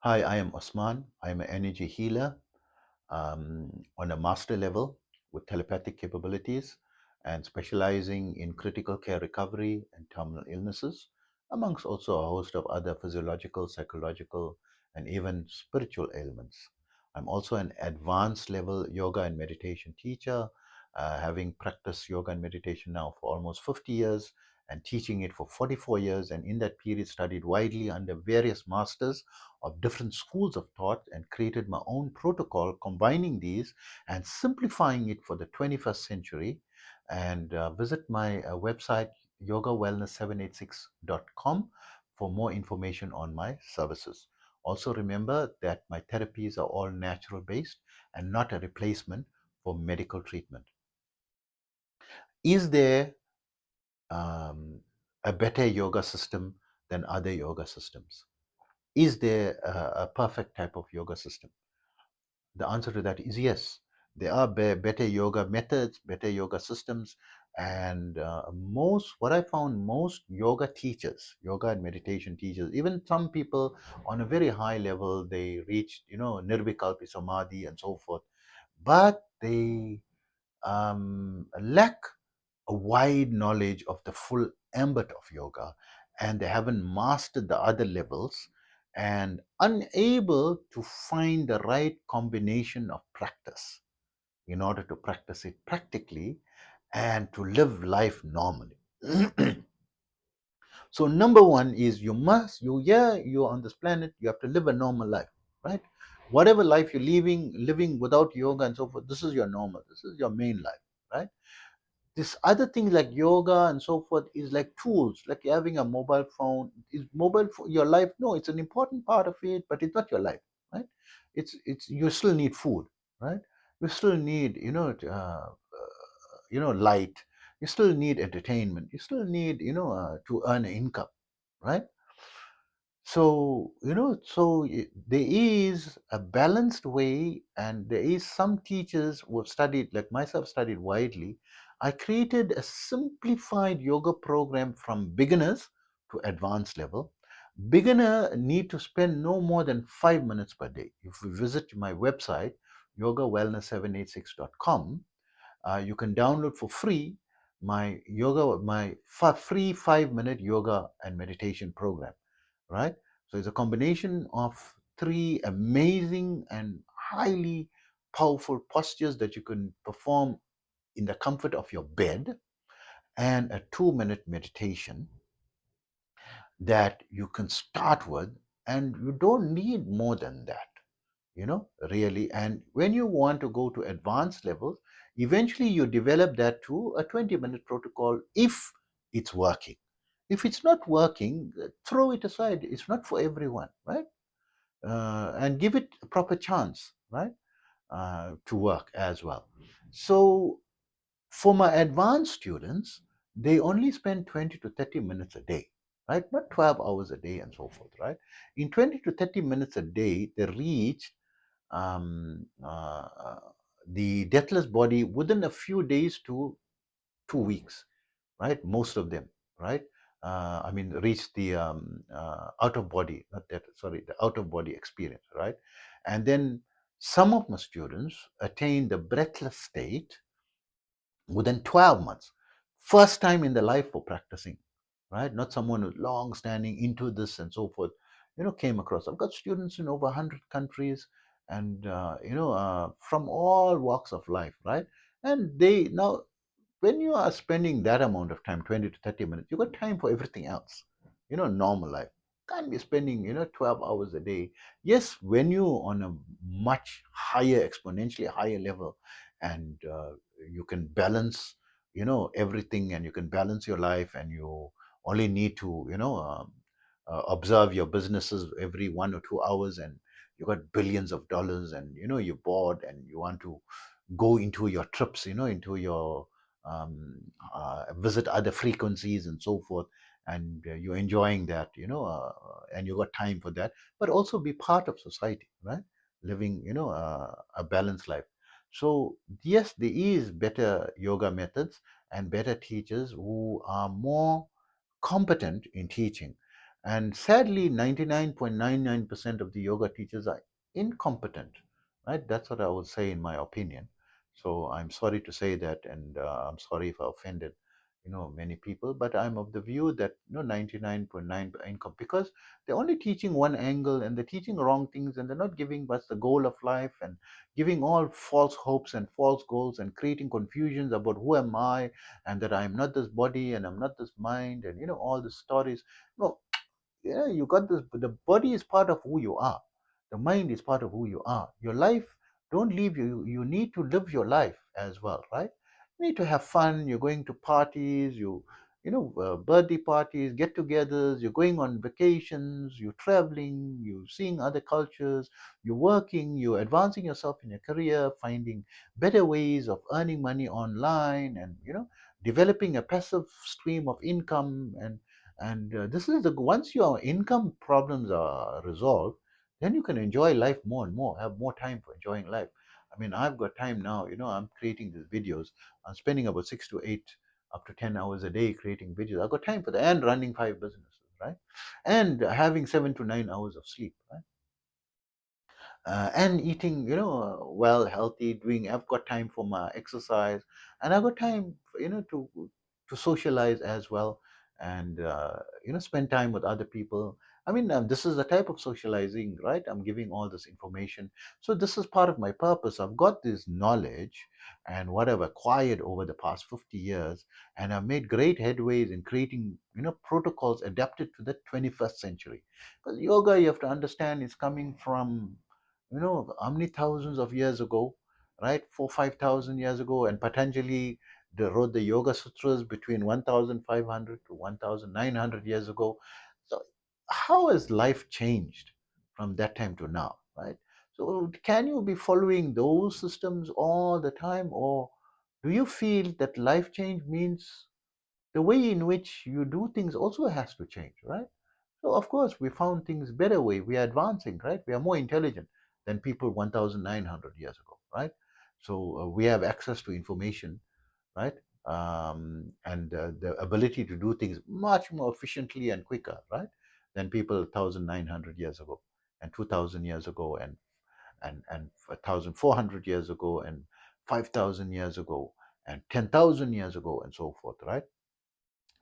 Hi, I am Osman. I am an energy healer on a master level with telepathic capabilities and specializing in critical care recovery and terminal illnesses, amongst also a host of other physiological, psychological, and even spiritual ailments. I'm also an advanced level yoga and meditation teacher, having practiced yoga and meditation now for almost 50 years and teaching it for 44 years. And in that period, studied widely under various masters of different schools of thought and created my own protocol, combining these and simplifying it for the 21st century. And visit my website, yogawellness786.com, for more information on my services. Also, remember that my therapies are all natural based and not a replacement for medical treatment. Is there um, a better yoga system than other yoga systems? Is there a perfect type of yoga system? The answer to that is yes. There are better yoga methods, better yoga systems, and what I found, most yoga teachers, yoga and meditation teachers, even some people on a very high level, they reached, nirvikalpi samadhi and so forth, but they lack a wide knowledge of the full ambit of yoga, and they haven't mastered the other levels and unable to find the right combination of practice in order to practice it practically and to live life normally. So number one is you're on this planet, you have to live a normal life, right? Whatever life you're living without yoga and so forth, this is your normal, this is your main life, right? This other thing like yoga and so forth is like tools, like having a mobile phone. Is mobile phone your life? No, it's an important part of it, but it's not your life, right? It's you still need food, right? You still need light. You still need entertainment. You still need to earn an income, right? So there is a balanced way, and there is some teachers who have studied, like myself, studied widely. I created a simplified yoga program from beginners to advanced level. Beginner need to spend no more than 5 minutes per day. If you visit my website, yogawellness786.com, you can download for free my free 5-minute yoga and meditation program, right? So it's a combination of three amazing and highly powerful postures that you can perform in the comfort of your bed, and a 2-minute meditation that you can start with, and you don't need more than that, really. And when you want to go to advanced levels, eventually you develop that to a 20-minute protocol if it's working. If it's not working, throw it aside. It's not for everyone, right? And give it a proper chance, right? To work as well. So for my advanced students, they only spend 20 to 30 minutes a day, right? Not 12 hours a day and so forth, right? In 20 to 30 minutes a day, they reach um, uh, uh, the deathless body within a few days to 2 weeks, right? Most of them, right? I mean, reach the out of body, not that, sorry, the out of body experience, right? And then some of my students attain the breathless state within 12 months. First time in their life for practicing, right? Not someone who's long standing into this and so forth, came across. I've got students in over 100 countries and, from all walks of life, right? And they now, when you are spending that amount of time, 20 to 30 minutes, you got time for everything else, normal life. Can't be spending, 12 hours a day. Yes, when you're on a much higher, exponentially higher level, and you can balance, everything, and you can balance your life, and you only need to, observe your businesses every 1 or 2 hours, and you got billions of dollars, and, you're bored and you want to go into your trips, into your visit other frequencies and so forth, and you're enjoying that, and you got time for that, but also be part of society, right? Living, a balanced life. So yes, there is better yoga methods and better teachers who are more competent in teaching. And sadly, 99.99% of the yoga teachers are incompetent, right? That's what I would say in my opinion. So I'm sorry to say that, and I'm sorry if I offended, many people. But I'm of the view that 99.9 income, because they're only teaching one angle, and they're teaching wrong things, and they're not giving what's the goal of life, and giving all false hopes and false goals, and creating confusions about who am I, and that I'm not this body, and I'm not this mind, and all the stories. No, yeah, you got this. The body is part of who you are. The mind is part of who you are. Your life, don't leave you. You need to live your life as well, right? You need to have fun. You're going to parties, birthday parties, get-togethers. You're going on vacations. You're traveling. You're seeing other cultures. You're working. You're advancing yourself in your career, finding better ways of earning money online, and developing a passive stream of income. And this is the once your income problems are resolved, then you can enjoy life more and more, have more time for enjoying life. I mean, I've got time now. I'm creating these videos. I'm spending about 6 to 8, up to 10 hours a day creating videos. I've got time for that, and running 5 businesses, right? And having 7 to 9 hours of sleep, right? And eating, well, healthy, doing. I've got time for my exercise, and I've got time, to socialize as well, and spend time with other people. I mean, this is the type of socializing, right? I'm giving all this information, so this is part of my purpose. I've got this knowledge and what I've acquired over the past 50 years, and I've made great headways in creating, protocols adapted to the 21st century. Because yoga, you have to understand, is coming from how many thousands of years ago, right? 4 5 thousand years ago. And Patanjali, they wrote the Yoga Sutras between 1500 to 1900 years ago. So how has life changed from that time to now, right? So can you be following those systems all the time, or do you feel that life change means the way in which you do things also has to change, right? So of course we found things better way. We are advancing, right? We are more intelligent than people 1,900 years ago, right? So we have access to information, right? And the ability to do things much more efficiently and quicker, right? Than people 1,900 years ago, and 2,000 years ago, and 1,400 years ago, and 5,000 years ago, and 10,000 years ago, and so forth, right?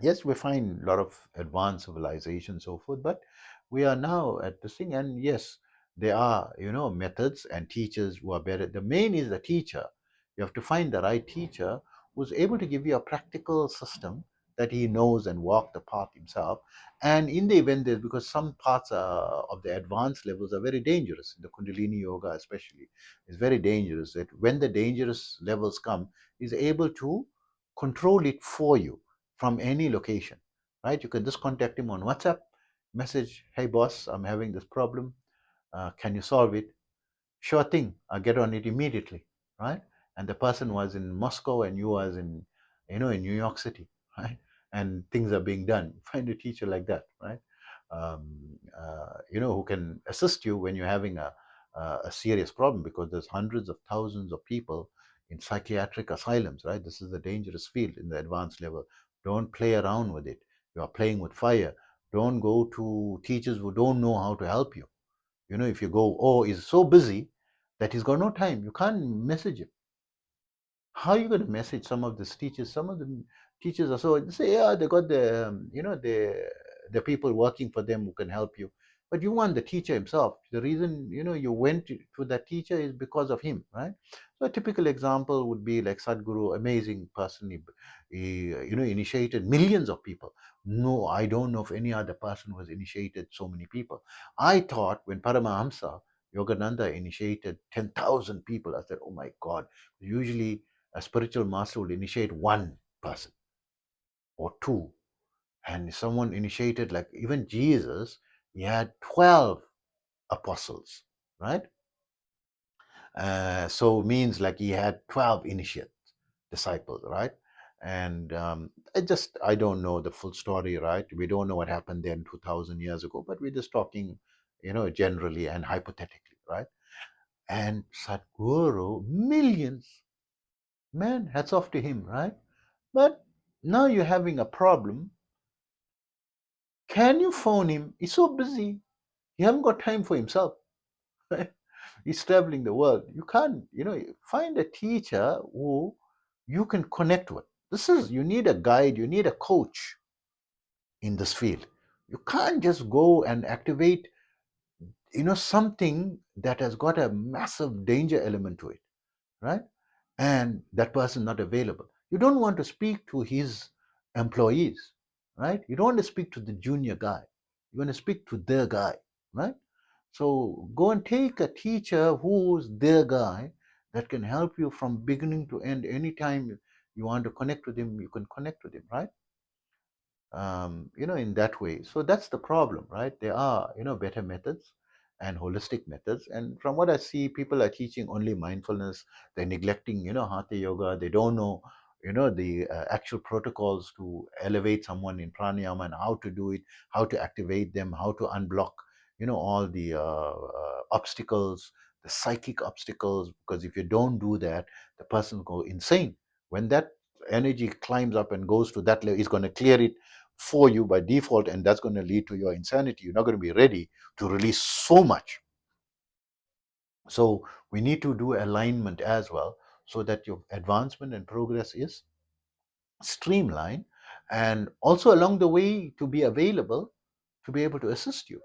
Yes, we find a lot of advanced civilization, so forth, but we are now at this thing. And yes, there are, methods and teachers who are better. The main is the teacher. You have to find the right teacher who's able to give you a practical system that he knows and walk the path himself. And in the event there's, because some parts of the advanced levels are very dangerous, the Kundalini yoga especially is very dangerous, that when the dangerous levels come, is able to control it for you from any location, right? You can just contact him on WhatsApp, message, hey boss, I'm having this problem. Can you solve it? Sure thing, I'll get on it immediately, right? And the person was in Moscow and you was in New York City, right? And things are being done. Find a teacher like that, right? Who can assist you when you're having a serious problem, because there's hundreds of thousands of people in psychiatric asylums, right? This is a dangerous field in the advanced level. Don't play around with it. You are playing with fire. Don't go to teachers who don't know how to help you. If you go, oh, he's so busy that he's got no time, you can't message him. How are you going to message some of these teachers? Some of the teachers are so, they say, yeah, they got the people working for them who can help you, but you want the teacher himself. The reason you went to that teacher is because of him, right? So a typical example would be like Sadhguru, amazing person. He initiated millions of people. No, I don't know of any other person who has initiated so many people. I thought when Paramahamsa Yogananda initiated 10,000 people, I said, oh my God, usually a spiritual master would initiate one person or two. And someone initiated, like even Jesus, he had 12 apostles, right? So means like he had 12 initiate disciples, right? And I don't know the full story, right? We don't know what happened then 2,000 years ago, but we're just talking, generally and hypothetically, right? And Sadhguru, millions, man, hats off to him, right? But now you're having a problem. Can you phone him? He's so busy. He haven't got time for himself. Right? He's traveling the world. You can't, find a teacher who you can connect with. You need a guide, you need a coach in this field. You can't just go and activate, something that has got a massive danger element to it, right? And that person not available. You don't want to speak to his employees, right? You don't want to speak to the junior guy. You want to speak to their guy, right? So go and take a teacher who's their guy that can help you from beginning to end. Anytime you want to connect with him, you can connect with him, right? In that way. So that's the problem, right? There are, better methods and holistic methods. And from what I see, people are teaching only mindfulness. They're neglecting, hatha yoga. They don't know, the actual protocols to elevate someone in pranayama and how to do it, how to activate them, how to unblock, all the obstacles, the psychic obstacles. Because if you don't do that, the person will go insane. When that energy climbs up and goes to that level, he's going to clear it for you by default, and that's going to lead to your insanity. You're not going to be ready to release so much. So we need to do alignment as well, so that your advancement and progress is streamlined, and also along the way to be available to be able to assist you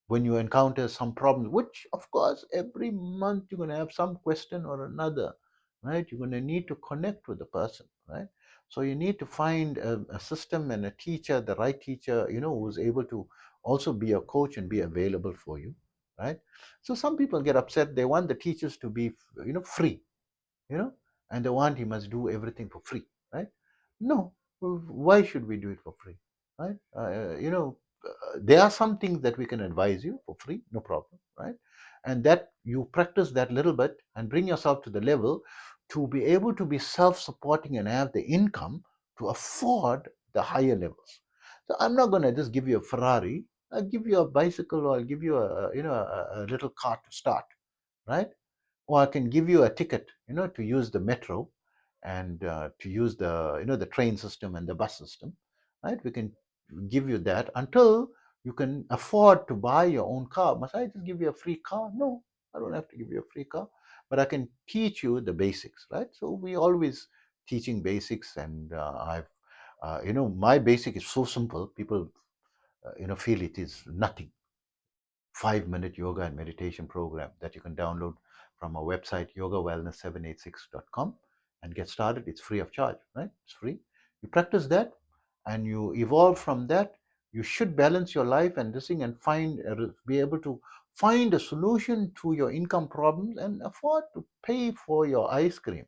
when you encounter some problems, which of course every month you're going to have some question or another, right? You're going to need to connect with the person, right? So you need to find a system and a teacher, the right teacher, who's able to also be a coach and be available for you, right? So some people get upset. They want the teachers to be, free, you know, and they want he must do everything for free, right? No, well, why should we do it for free, right? There are some things that we can advise you for free, no problem, right? And that you practice that little bit and bring yourself to the level to be able to be self-supporting and have the income to afford the higher levels. So I'm not going to just give you a Ferrari. I'll give you a bicycle, or I'll give you a little car to start, right? Or I can give you a ticket, to use the metro and to use the, the train system and the bus system, right? We can give you that until you can afford to buy your own car. Must I just give you a free car? No, I don't have to give you a free car, but I can teach you the basics, right? So we always teaching basics, and my basic is so simple. People, feel it is nothing. 5-minute yoga and meditation program that you can download from our website, yogawellness786.com, and get started. It's free of charge, right? It's free. You practice that and you evolve from that. You should balance your life and this thing, and be able to find a solution to your income problems and afford to pay for your ice cream.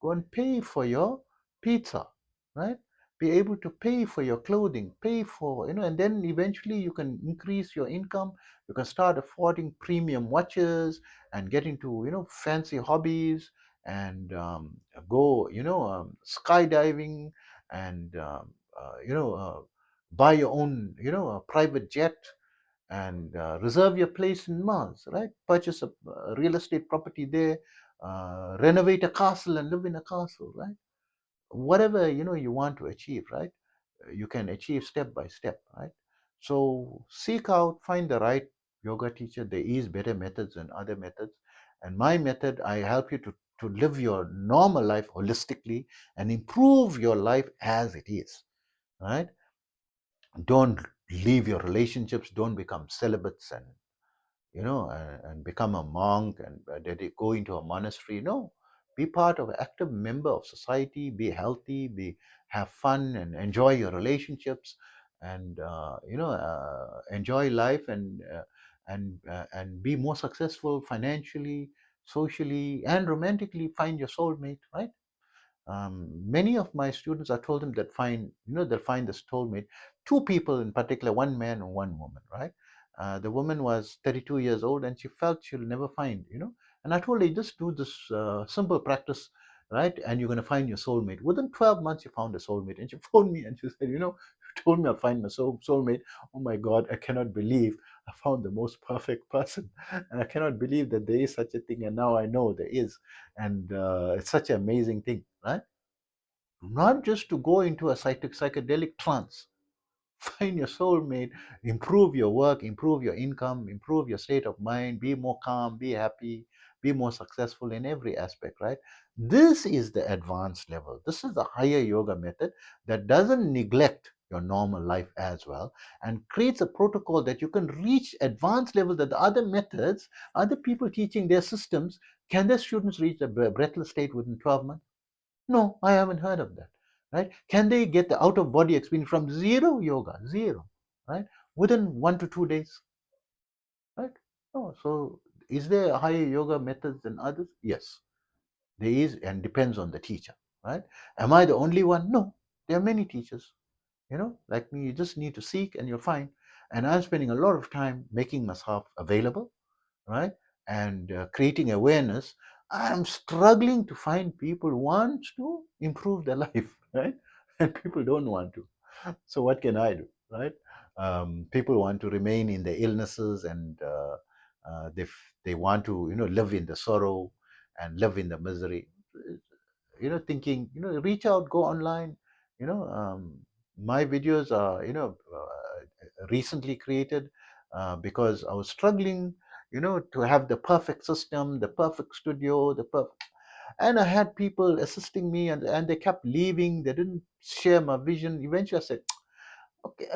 Go and pay for your pizza, right? Be able to pay for your clothing, pay for, and then eventually you can increase your income. You can start affording premium watches and get into, fancy hobbies, and go, skydiving, and buy your own, a private jet, and reserve your place in Mars, right? Purchase a real estate property there, renovate a castle and live in a castle, right? Whatever you want to achieve, right? You can achieve step by step, right? So seek out, find the right yoga teacher. There is better methods and other methods, and my method, I help you to live your normal life holistically and improve your life as it is, right? Don't leave your relationships, don't become celibates, and become a monk and go into a monastery. No, be part of an active member of society. Be healthy, have fun, and enjoy your relationships, and enjoy life, and be more successful financially, socially, and romantically. Find your soulmate, right? Many of my students, I told them that they'll find this soulmate. Two people in particular, one man and one woman, right? The woman was 32 years old, and she felt she'll never find. And I told her, just do this simple practice, right? And you're going to find your soulmate. Within 12 months, she found a soulmate. And she phoned me and she said, you told me I'll find my soulmate. Oh my God, I cannot believe I found the most perfect person. And I cannot believe that there is such a thing. And now I know there is. And it's such an amazing thing, right? Not just to go into a psychedelic trance, find your soulmate, improve your work, improve your income, improve your state of mind, be more calm, be happy, be more successful in every aspect, right? This is the advanced level. This is the higher yoga method that doesn't neglect your normal life as well, and creates a protocol that you can reach advanced level that the other methods, other people teaching their systems, can their students reach the breathless state within 12 months? No, I haven't heard of that. Right? Can they get the out of body experience from zero yoga, zero, right? Within 1 to 2 days, right? No. So, is there a higher yoga methods than others? Yes, there is, and depends on the teacher, right? Am I the only one? No, there are many teachers. Like me, you just need to seek, and you'll find. And I'm spending a lot of time making myself available, right? And creating awareness. I'm struggling to find people who want to improve their life, right? And people don't want to. So what can I do, right? People want to remain in their illnesses, and they want to, live in the sorrow and live in the misery. Thinking, reach out, go online. My videos are, recently created because I was struggling, to have the perfect system, the perfect studio, and I had people assisting me, and they kept leaving. They didn't share my vision. Eventually, I said, okay,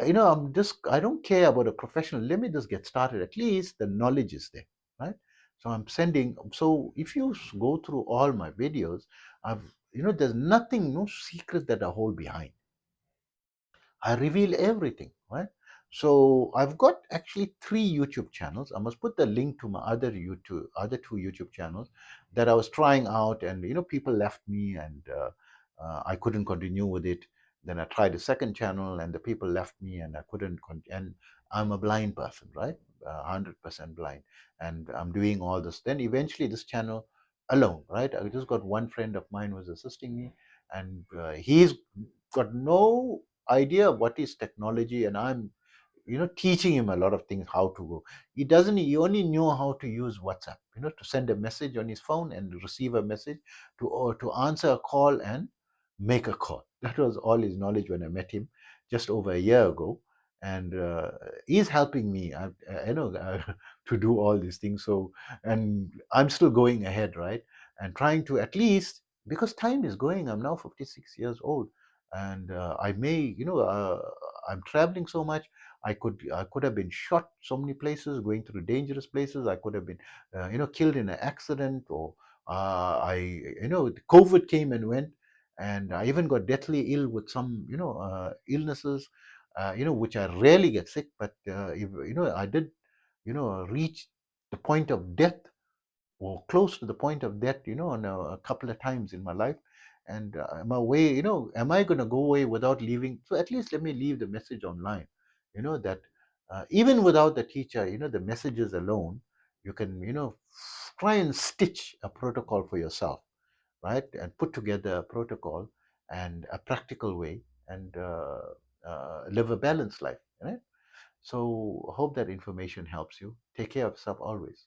I don't care about a professional. Let me just get started. At least the knowledge is there, right? So I'm sending. So if you go through all my videos, there's nothing, no secret that I hold behind. I reveal everything, right? So I've got actually 3 YouTube channels. I must put the link to my other 2 YouTube channels that I was trying out, and people left me, and I couldn't continue with it. Then I tried a second channel, and the people left me, and I couldn't. And I'm a blind person, right? 100% blind, and I'm doing all this. Then eventually, this channel alone, right? I just got one friend of mine who's assisting me, and he's got no idea what is technology, and I'm teaching him a lot of things, how to go. He only knew how to use WhatsApp, to send a message on his phone and receive a message, to answer a call and make a call. That was all his knowledge when I met him just over a year ago. And he's helping me, to do all these things. So, and I'm still going ahead, right? And trying to, at least, because time is going, I'm now 56 years old, and I may, I'm traveling so much. I could have been shot so many places, going through dangerous places. I could have been, killed in an accident, or I, COVID came and went, and I even got deathly ill with some, illnesses, which I rarely get sick, but if, I did, reach the point of death, or close to the point of death, on a couple of times in my life. And am I away, am I going to go away without leaving? So at least let me leave the message online, that even without the teacher, the messages alone, you can, try and stitch a protocol for yourself, right? And put together a protocol and a practical way, and live a balanced life, right? So hope that information helps you. Take care of yourself always.